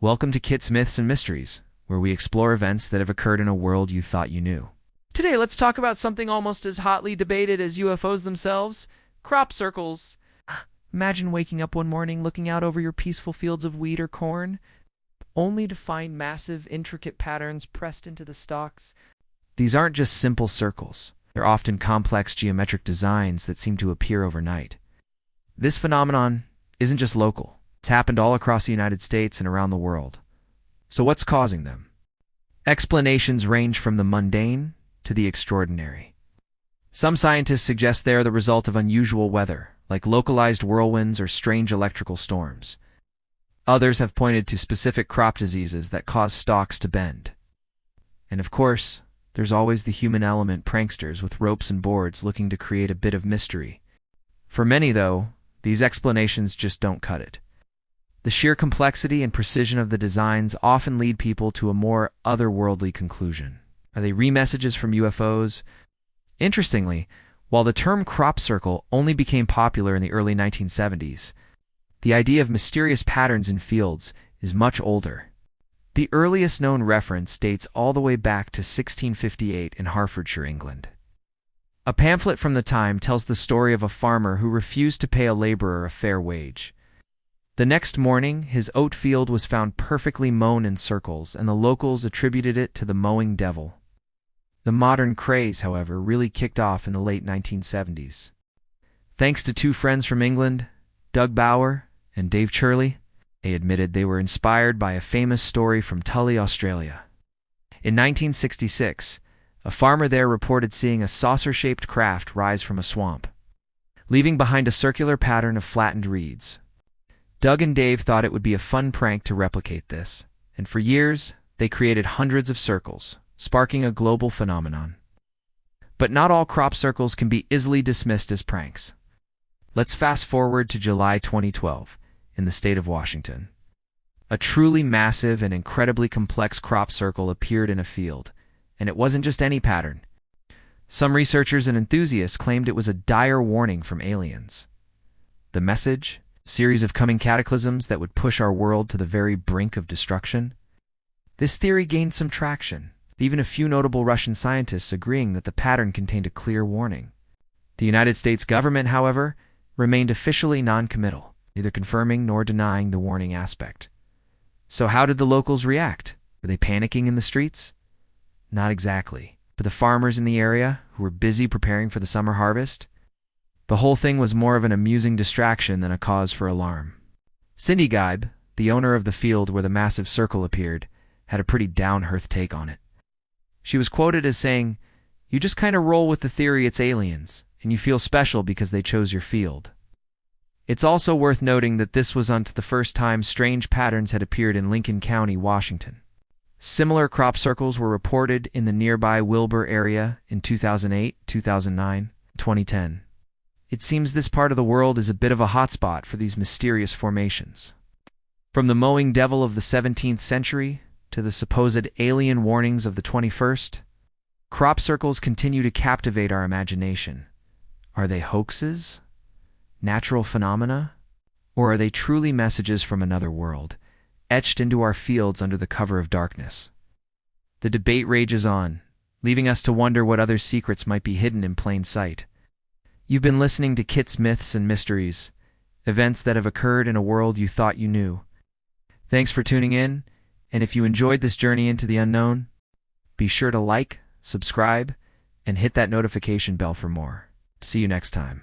Welcome to Kit's Myths and Mysteries, where we explore events that have occurred in a world you thought you knew. Today, let's talk about something almost as hotly debated as UFOs themselves: crop circles. Imagine waking up one morning looking out over your peaceful fields of wheat or corn, only to find massive, intricate patterns pressed into the stalks. These aren't just simple circles. They're often complex geometric designs that seem to appear overnight. This phenomenon isn't just local. It's happened all across the United States and around the world. So what's causing them? Explanations range from the mundane to the extraordinary. Some scientists suggest they are the result of unusual weather, like localized whirlwinds or strange electrical storms. Others have pointed to specific crop diseases that cause stalks to bend. And of course, there's always the human element, pranksters with ropes and boards looking to create a bit of mystery. For many, though, these explanations just don't cut it. The sheer complexity and precision of the designs often lead people to a more otherworldly conclusion. Are they remessages from UFOs? Interestingly, while the term crop circle only became popular in the early 1970s, the idea of mysterious patterns in fields is much older. The earliest known reference dates all the way back to 1658 in Hertfordshire, England. A pamphlet from the time tells the story of a farmer who refused to pay a laborer a fair wage. The next morning, his oat field was found perfectly mown in circles, and the locals attributed it to the mowing devil. The modern craze, however, really kicked off in the late 1970s. Thanks to two friends from England, Doug Bower and Dave Churley, they admitted they were inspired by a famous story from Tully, Australia. In 1966, a farmer there reported seeing a saucer-shaped craft rise from a swamp, leaving behind a circular pattern of flattened reeds. Doug and Dave thought it would be a fun prank to replicate this, and for years, they created hundreds of circles, sparking a global phenomenon. But not all crop circles can be easily dismissed as pranks. Let's fast forward to July 2012, in the state of Washington. A truly massive and incredibly complex crop circle appeared in a field, and it wasn't just any pattern. Some researchers and enthusiasts claimed it was a dire warning from aliens. The message? Series of coming cataclysms that would push our world to the very brink of destruction? This theory gained some traction, with even a few notable Russian scientists agreeing that the pattern contained a clear warning. The United States government, however, remained officially non-committal, neither confirming nor denying the warning aspect. So how did the locals react? Were they panicking in the streets? Not exactly. But the farmers in the area, who were busy preparing for the summer harvest, the whole thing was more of an amusing distraction than a cause for alarm. Cindy Geib, the owner of the field where the massive circle appeared, had a pretty down-earth take on it. She was quoted as saying, "You just kind of roll with the theory it's aliens, and you feel special because they chose your field." It's also worth noting that this wasn't the first time strange patterns had appeared in Lincoln County, Washington. Similar crop circles were reported in the nearby Wilbur area in 2008, 2009, 2010. It seems this part of the world is a bit of a hotspot for these mysterious formations. From the mowing devil of the 17th century to the supposed alien warnings of the 21st, crop circles continue to captivate our imagination. Are they hoaxes? Natural phenomena? Or are they truly messages from another world, etched into our fields under the cover of darkness? The debate rages on, leaving us to wonder what other secrets might be hidden in plain sight. You've been listening to Kit's Myths and Mysteries, events that have occurred in a world you thought you knew. Thanks for tuning in, and if you enjoyed this journey into the unknown, be sure to like, subscribe, and hit that notification bell for more. See you next time.